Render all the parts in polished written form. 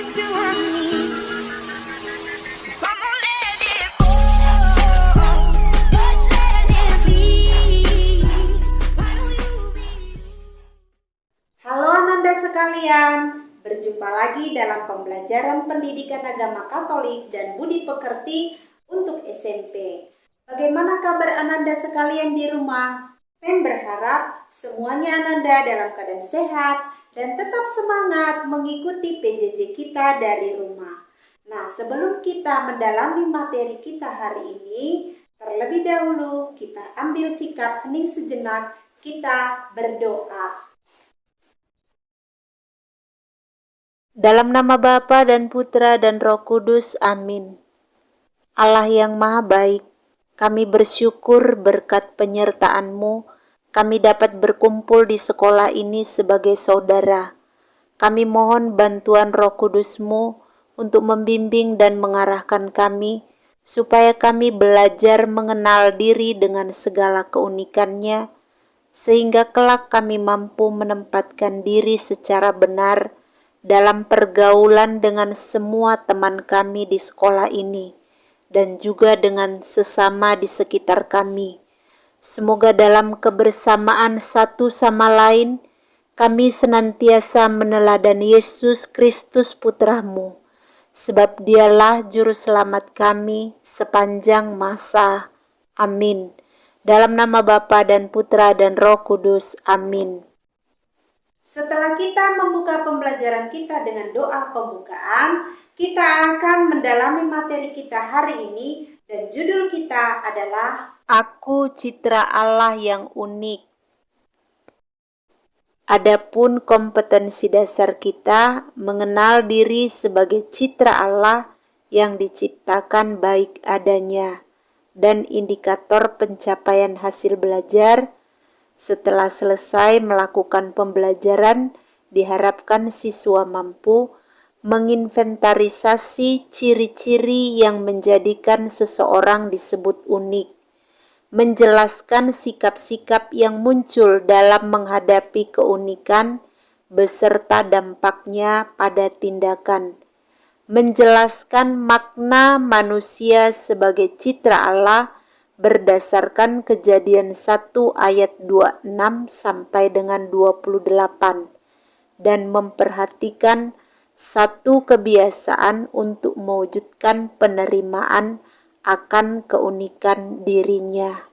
used to want me. Come on, let it go. Just let it be. Why will you be? Halo Ananda sekalian, berjumpa lagi dalam pembelajaran pendidikan agama Katolik dan budi pekerti untuk SMP. Bagaimana kabar Ananda sekalian di rumah? Pem berharap semuanya Ananda dalam keadaan sehat dan tetap semangat mengikuti PJJ kita dari rumah. Nah, sebelum kita mendalami materi kita hari ini, terlebih dahulu kita ambil sikap hening sejenak, kita berdoa. Dalam nama Bapa dan Putra dan Roh Kudus, amin. Allah yang Maha Baik, kami bersyukur berkat penyertaan-Mu, kami dapat berkumpul di sekolah ini sebagai saudara. Kami mohon bantuan Roh Kudus-Mu untuk membimbing dan mengarahkan kami, supaya kami belajar mengenal diri dengan segala keunikannya, sehingga kelak kami mampu menempatkan diri secara benar dalam pergaulan dengan semua teman kami di sekolah ini, dan juga dengan sesama di sekitar kami. Semoga dalam kebersamaan satu sama lain, kami senantiasa meneladani Yesus Kristus Putra-Mu, sebab Dialah Juru Selamat kami sepanjang masa. Amin. Dalam nama Bapa dan Putra dan Roh Kudus. Amin. Setelah kita membuka pembelajaran kita dengan doa pembukaan, kita akan mendalami materi kita hari ini dan judul kita adalah Aku Citra Allah yang Unik. Adapun kompetensi dasar kita mengenal diri sebagai citra Allah yang diciptakan baik adanya dan indikator pencapaian hasil belajar. Setelah selesai melakukan pembelajaran, diharapkan siswa mampu menginventarisasi ciri-ciri yang menjadikan seseorang disebut unik, menjelaskan sikap-sikap yang muncul dalam menghadapi keunikan beserta dampaknya pada tindakan, menjelaskan makna manusia sebagai citra Allah berdasarkan Kejadian 1 ayat 26 sampai dengan 28, dan memperhatikan satu kebiasaan untuk mewujudkan penerimaan akan keunikan dirinya.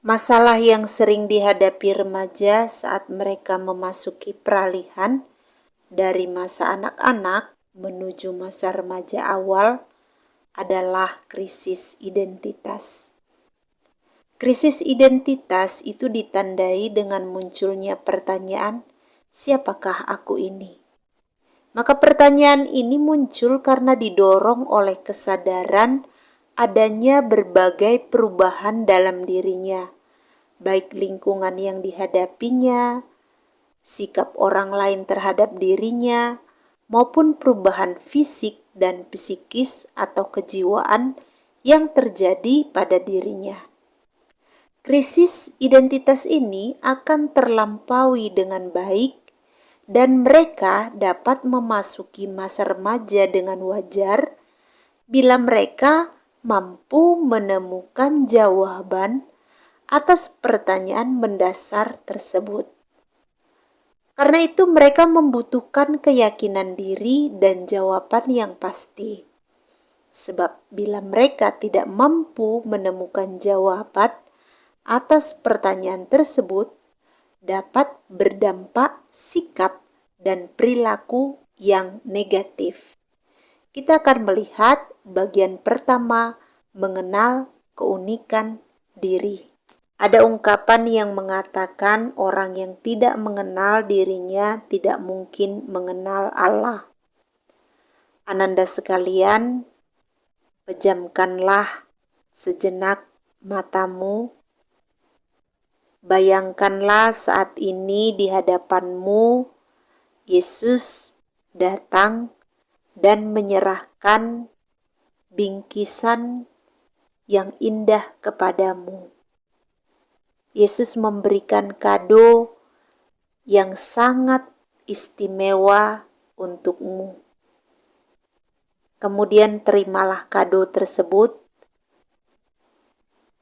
Masalah yang sering dihadapi remaja saat mereka memasuki peralihan dari masa anak-anak menuju masa remaja awal adalah krisis identitas. Krisis identitas itu ditandai dengan munculnya pertanyaan, siapakah aku ini? Maka pertanyaan ini muncul karena didorong oleh kesadaran adanya berbagai perubahan dalam dirinya, baik lingkungan yang dihadapinya, sikap orang lain terhadap dirinya, maupun perubahan fisik dan psikis atau kejiwaan yang terjadi pada dirinya. Krisis identitas ini akan terlampaui dengan baik dan mereka dapat memasuki masa remaja dengan wajar bila mereka mampu menemukan jawaban atas pertanyaan mendasar tersebut. Karena itu mereka membutuhkan keyakinan diri dan jawaban yang pasti. Sebab bila mereka tidak mampu menemukan jawaban atas pertanyaan tersebut, dapat berdampak sikap dan perilaku yang negatif. Kita akan melihat bagian pertama, mengenal keunikan diri. Ada ungkapan yang mengatakan orang yang tidak mengenal dirinya tidak mungkin mengenal Allah. Ananda sekalian, pejamkanlah sejenak matamu. Bayangkanlah saat ini di hadapanmu Yesus datang dan menyerahkan bingkisan yang indah kepadamu. Yesus memberikan kado yang sangat istimewa untukmu. Kemudian terimalah kado tersebut.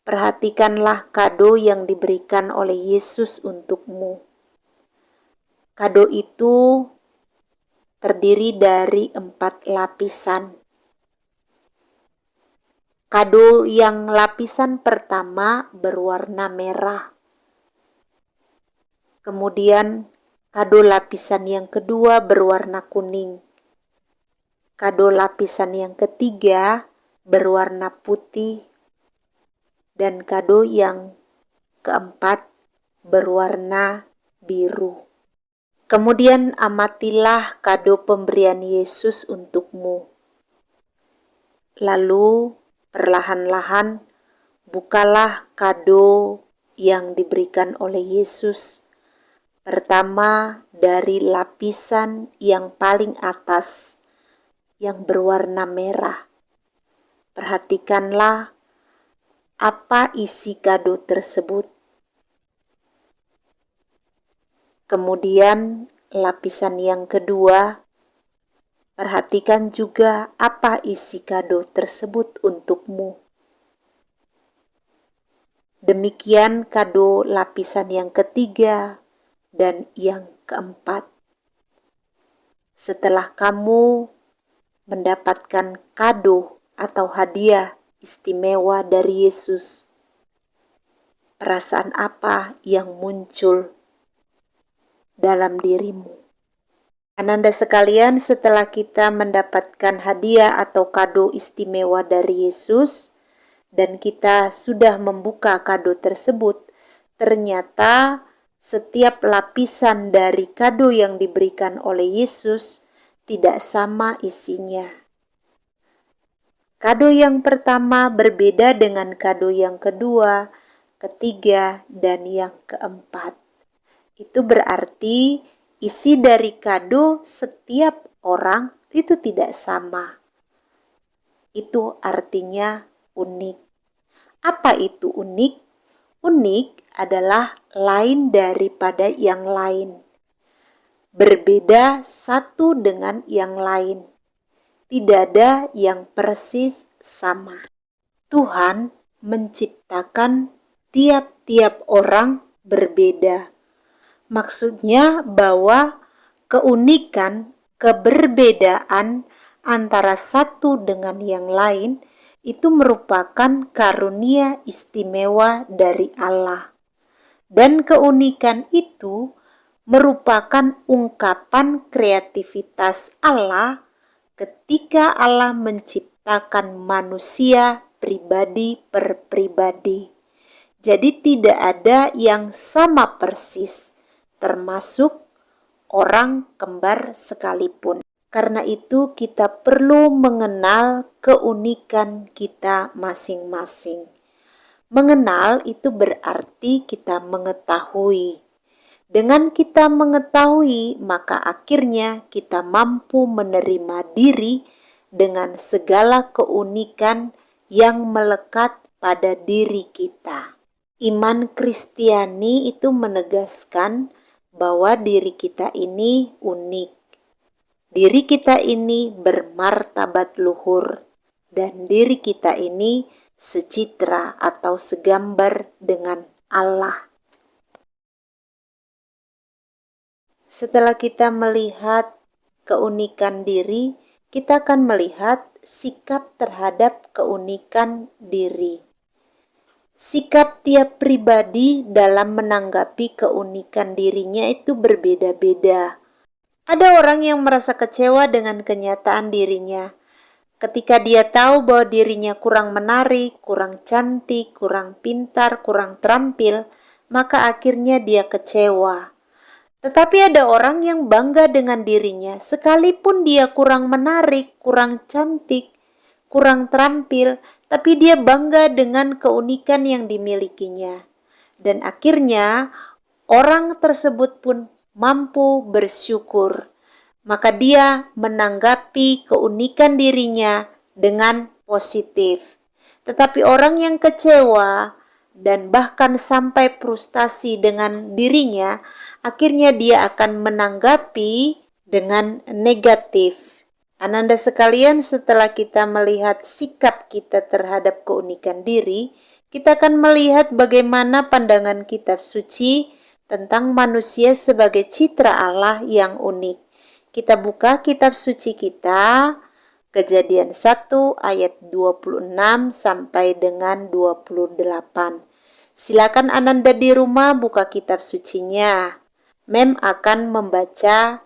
Perhatikanlah kado yang diberikan oleh Yesus untukmu. Kado itu terdiri dari 4 lapisan. Kado yang lapisan pertama berwarna merah. Kemudian kado lapisan yang kedua berwarna kuning. Kado lapisan yang ketiga berwarna putih. Dan kado yang keempat berwarna biru. Kemudian amatilah kado pemberian Yesus untukmu. Lalu perlahan-lahan bukalah kado yang diberikan oleh Yesus. Pertama dari lapisan yang paling atas yang berwarna merah. Perhatikanlah apa isi kado tersebut. Kemudian lapisan yang kedua, perhatikan juga apa isi kado tersebut untukmu. Demikian kado lapisan yang ketiga dan yang keempat. Setelah kamu mendapatkan kado atau hadiah istimewa dari Yesus, perasaan apa yang muncul dalam dirimu? Ananda sekalian, setelah kita mendapatkan hadiah atau kado istimewa dari Yesus dan kita sudah membuka kado tersebut, ternyata setiap lapisan dari kado yang diberikan oleh Yesus tidak sama isinya. Kado yang pertama berbeda dengan kado yang kedua, ketiga, dan yang keempat. Itu berarti isi dari kado setiap orang itu tidak sama. Itu artinya unik. Apa itu unik? Unik adalah lain daripada yang lain. Berbeda satu dengan yang lain. Tidak ada yang persis sama. Tuhan menciptakan tiap-tiap orang berbeda. Maksudnya bahwa keunikan, keberbedaan antara satu dengan yang lain itu merupakan karunia istimewa dari Allah. Dan keunikan itu merupakan ungkapan kreativitas Allah ketika Allah menciptakan manusia pribadi per pribadi. Jadi tidak ada yang sama persis, termasuk orang kembar sekalipun. Karena itu kita perlu mengenal keunikan kita masing-masing. Mengenal itu berarti kita mengetahui. Dengan kita mengetahui, maka akhirnya kita mampu menerima diri dengan segala keunikan yang melekat pada diri kita. Iman Kristiani itu menegaskan bahwa diri kita ini unik. Diri kita ini bermartabat luhur dan diri kita ini secitra atau segambar dengan Allah. Setelah kita melihat keunikan diri, kita akan melihat sikap terhadap keunikan diri. Sikap tiap pribadi dalam menanggapi keunikan dirinya itu berbeda-beda. Ada orang yang merasa kecewa dengan kenyataan dirinya. Ketika dia tahu bahwa dirinya kurang menarik, kurang cantik, kurang pintar, kurang terampil, maka akhirnya dia kecewa. Tetapi ada orang yang bangga dengan dirinya, sekalipun dia kurang menarik, kurang cantik, kurang terampil, tapi dia bangga dengan keunikan yang dimilikinya. Dan akhirnya orang tersebut pun mampu bersyukur. Maka dia menanggapi keunikan dirinya dengan positif. Tetapi orang yang kecewa dan bahkan sampai frustasi dengan dirinya, akhirnya dia akan menanggapi dengan negatif. Ananda sekalian, setelah kita melihat sikap kita terhadap keunikan diri, kita akan melihat bagaimana pandangan kitab suci tentang manusia sebagai citra Allah yang unik. Kita buka kitab suci kita, Kejadian 1 ayat 26 sampai dengan 28. Silakan Ananda di rumah buka kitab sucinya. Mem akan membaca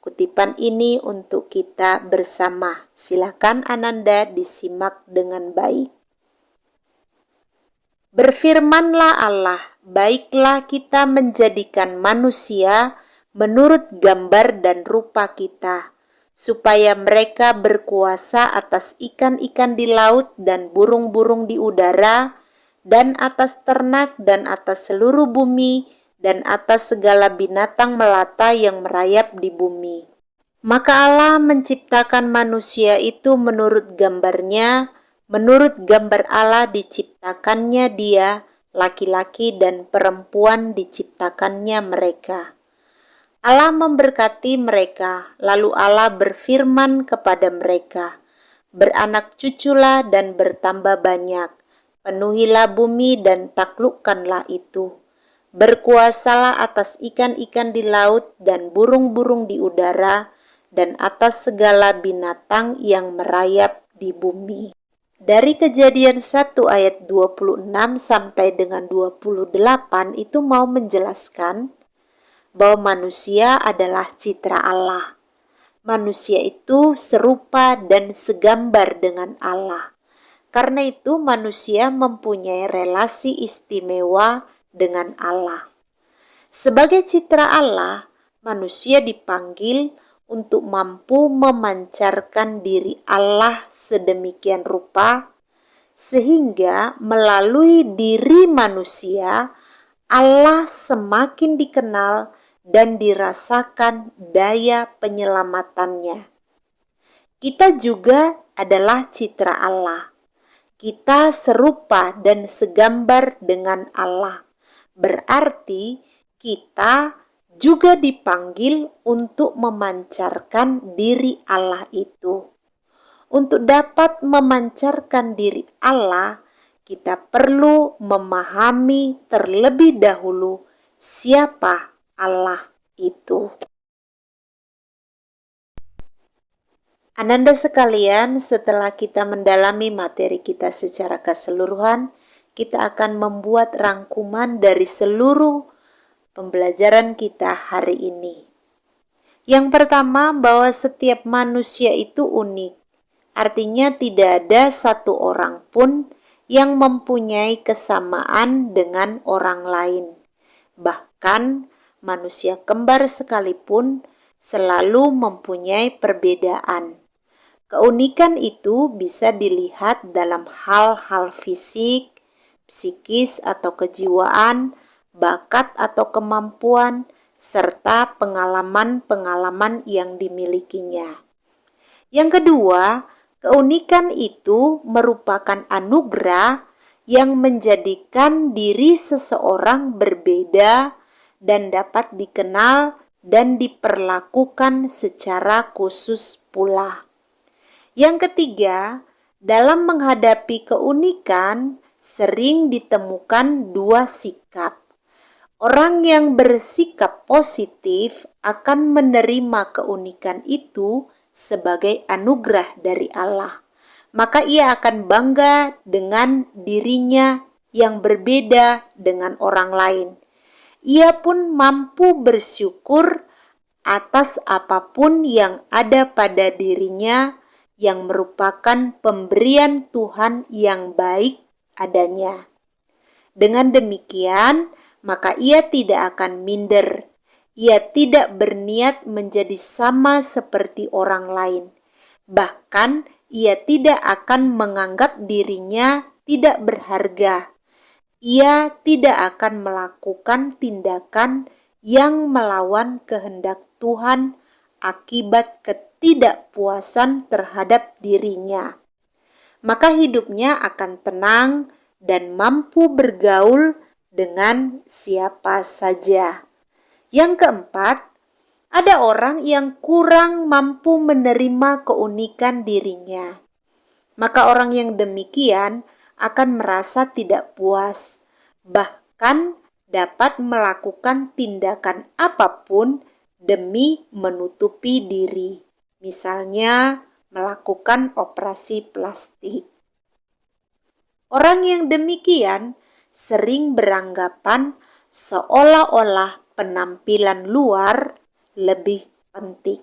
kutipan ini untuk kita bersama. Silakan Ananda disimak dengan baik. Berfirmanlah Allah, baiklah kita menjadikan manusia menurut gambar dan rupa kita, supaya mereka berkuasa atas ikan-ikan di laut dan burung-burung di udara, dan atas ternak dan atas seluruh bumi, dan atas segala binatang melata yang merayap di bumi. Maka Allah menciptakan manusia itu menurut gambarnya, menurut gambar Allah diciptakannya dia, laki-laki dan perempuan diciptakannya mereka. Allah memberkati mereka, lalu Allah berfirman kepada mereka, beranak cuculah dan bertambah banyak, penuhilah bumi dan taklukkanlah itu. Berkuasalah atas ikan-ikan di laut dan burung-burung di udara, dan atas segala binatang yang merayap di bumi. Dari Kejadian 1 ayat 26 sampai dengan 28 itu mau menjelaskan bahwa manusia adalah citra Allah. Manusia itu serupa dan segambar dengan Allah. Karena itu manusia mempunyai relasi istimewa dengan Allah. Sebagai citra Allah, manusia dipanggil untuk mampu memancarkan diri Allah sedemikian rupa, sehingga melalui diri manusia, Allah semakin dikenal dan dirasakan daya penyelamatannya. Kita juga adalah citra Allah. Kita serupa dan segambar dengan Allah. Berarti kita juga dipanggil untuk memancarkan diri Allah itu. Untuk dapat memancarkan diri Allah, kita perlu memahami terlebih dahulu siapa Allah itu. Ananda sekalian, setelah kita mendalami materi kita secara keseluruhan, kita akan membuat rangkuman dari seluruh pembelajaran kita hari ini. Yang pertama, bahwa setiap manusia itu unik. Artinya tidak ada satu orang pun yang mempunyai kesamaan dengan orang lain. Bahkan manusia kembar sekalipun selalu mempunyai perbedaan. Keunikan itu bisa dilihat dalam hal-hal fisik, psikis atau kejiwaan, bakat atau kemampuan, serta pengalaman-pengalaman yang dimilikinya. Yang kedua, keunikan itu merupakan anugerah yang menjadikan diri seseorang berbeda dan dapat dikenal dan diperlakukan secara khusus pula. Yang ketiga, dalam menghadapi keunikan sering ditemukan dua sikap. Orang yang bersikap positif akan menerima keunikan itu sebagai anugerah dari Allah. Maka ia akan bangga dengan dirinya yang berbeda dengan orang lain. Ia pun mampu bersyukur atas apapun yang ada pada dirinya yang merupakan pemberian Tuhan yang baik adanya. Dengan demikian, maka ia tidak akan minder. Ia tidak berniat menjadi sama seperti orang lain. Bahkan, ia tidak akan menganggap dirinya tidak berharga. Ia tidak akan melakukan tindakan yang melawan kehendak Tuhan akibat ketidakpuasan terhadap dirinya. Maka hidupnya akan tenang dan mampu bergaul dengan siapa saja. Yang keempat, ada orang yang kurang mampu menerima keunikan dirinya. Maka orang yang demikian akan merasa tidak puas, bahkan dapat melakukan tindakan apapun demi menutupi diri. Misalnya, melakukan operasi plastik. Orang yang demikian sering beranggapan seolah-olah penampilan luar lebih penting.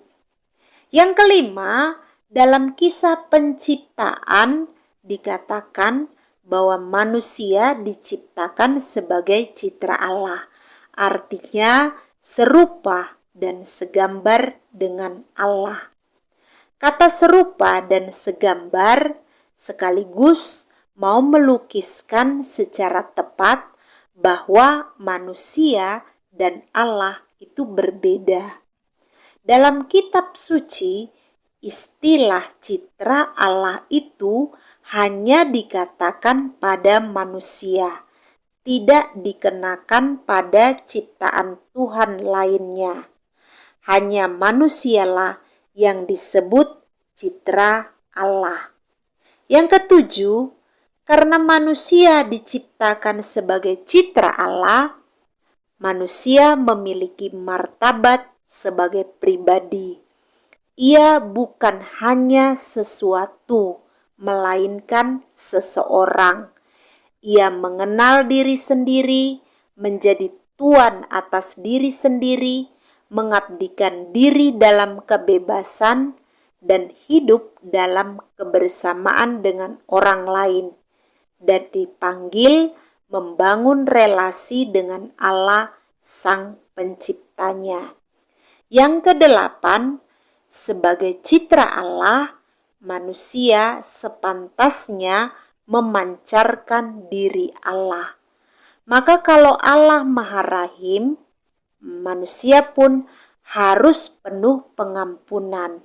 Yang kelima, dalam kisah penciptaan dikatakan bahwa manusia diciptakan sebagai citra Allah. Artinya serupa dan segambar dengan Allah. Kata serupa dan segambar sekaligus mau melukiskan secara tepat bahwa manusia dan Allah itu berbeda. Dalam kitab suci, istilah citra Allah itu hanya dikatakan pada manusia, tidak dikenakan pada ciptaan Tuhan lainnya. Hanya manusialah yang disebut citra Allah. Yang ketujuh, karena manusia diciptakan sebagai citra Allah, manusia memiliki martabat sebagai pribadi. Ia bukan hanya sesuatu, melainkan seseorang. Ia mengenal diri sendiri, menjadi tuan atas diri sendiri, mengabdikan diri dalam kebebasan, dan hidup dalam kebersamaan dengan orang lain, dan dipanggil membangun relasi dengan Allah Sang Penciptanya. Yang kedelapan, sebagai citra Allah, manusia sepantasnya memancarkan diri Allah. Maka kalau Allah Maha Rahim, manusia pun harus penuh pengampunan.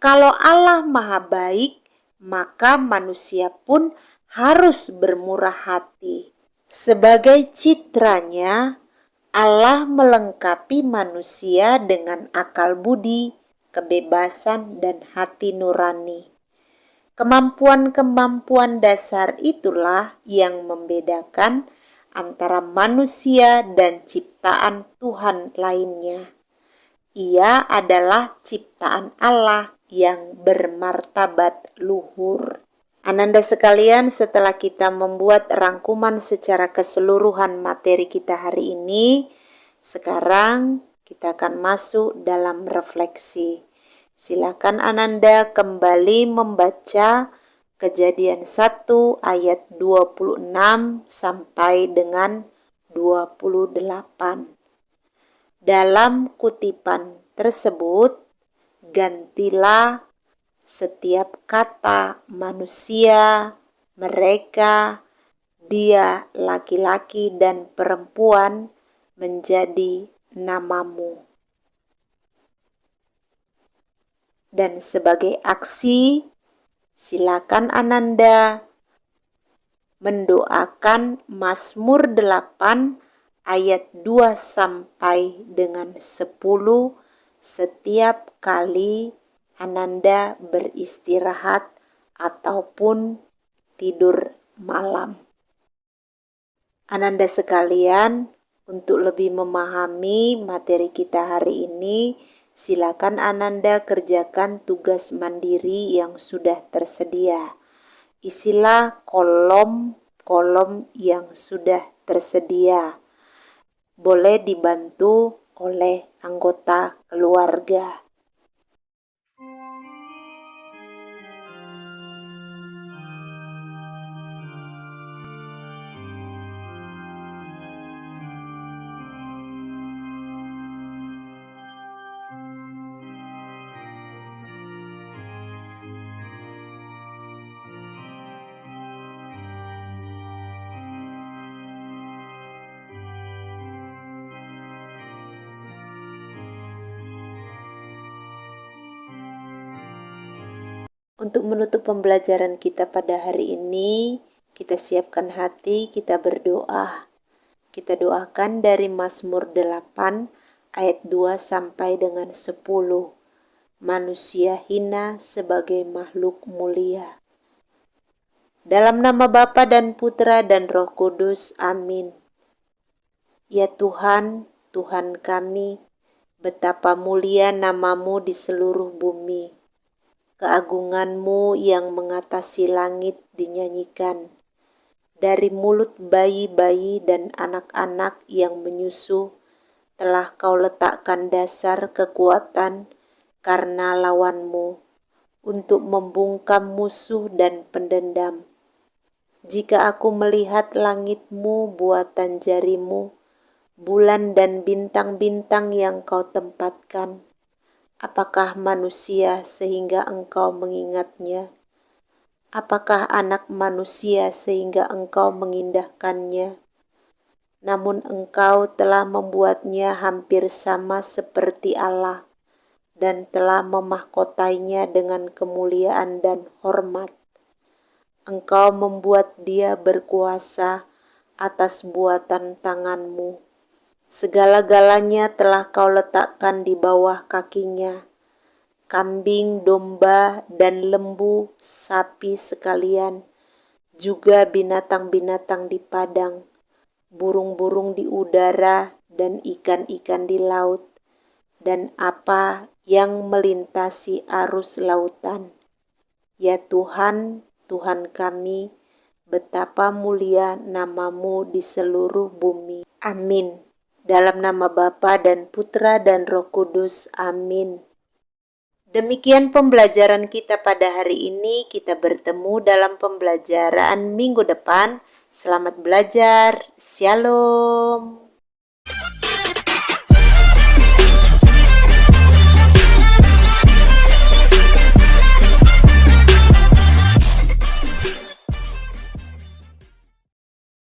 Kalau Allah Maha Baik, maka manusia pun harus bermurah hati. Sebagai citranya, Allah melengkapi manusia dengan akal budi, kebebasan, dan hati nurani. Kemampuan-kemampuan dasar itulah yang membedakan antara manusia dan ciptaan Tuhan lainnya. Ia adalah ciptaan Allah yang bermartabat luhur. Ananda sekalian, setelah kita membuat rangkuman secara keseluruhan materi kita hari ini, sekarang kita akan masuk dalam refleksi. Silakan Ananda kembali membaca Kejadian 1 ayat 26 sampai dengan 28. Dalam kutipan tersebut, gantilah setiap kata manusia, mereka, dia, laki-laki, dan perempuan menjadi namamu. Dan sebagai aksi, silakan Ananda mendoakan Mazmur 8 ayat 2 sampai dengan 10 setiap kali Ananda beristirahat ataupun tidur malam. Ananda sekalian, untuk lebih memahami materi kita hari ini, silakan Ananda kerjakan tugas mandiri yang sudah tersedia. Isilah kolom-kolom yang sudah tersedia. Boleh dibantu oleh anggota keluarga. Untuk menutup pembelajaran kita pada hari ini, kita siapkan hati, kita berdoa. Kita doakan dari Mazmur 8 ayat 2 sampai dengan 10. Manusia hina sebagai makhluk mulia. Dalam nama Bapa dan Putra dan Roh Kudus, amin. Ya Tuhan, Tuhan kami, betapa mulia nama-Mu di seluruh bumi. Keagungan-Mu yang mengatasi langit dinyanyikan. Dari mulut bayi-bayi dan anak-anak yang menyusu, telah Kau letakkan dasar kekuatan karena lawan-Mu, untuk membungkam musuh dan pendendam. Jika aku melihat langit-Mu buatan jari-Mu, bulan dan bintang-bintang yang Kau tempatkan, apakah manusia sehingga Engkau mengingatnya? Apakah anak manusia sehingga Engkau mengindahkannya? Namun Engkau telah membuatnya hampir sama seperti Allah dan telah memahkotainya dengan kemuliaan dan hormat. Engkau membuat dia berkuasa atas buatan tangan-Mu. Segala-galanya telah Kau letakkan di bawah kakinya. Kambing, domba, dan lembu, sapi sekalian, juga binatang-binatang di padang, burung-burung di udara, dan ikan-ikan di laut, dan apa yang melintasi arus lautan. Ya Tuhan, Tuhan kami, betapa mulia nama-Mu di seluruh bumi. Amin. Dalam nama Bapa dan Putra dan Roh Kudus, amin. Demikian pembelajaran kita pada hari ini. Kita bertemu dalam pembelajaran minggu depan. Selamat belajar. Shalom.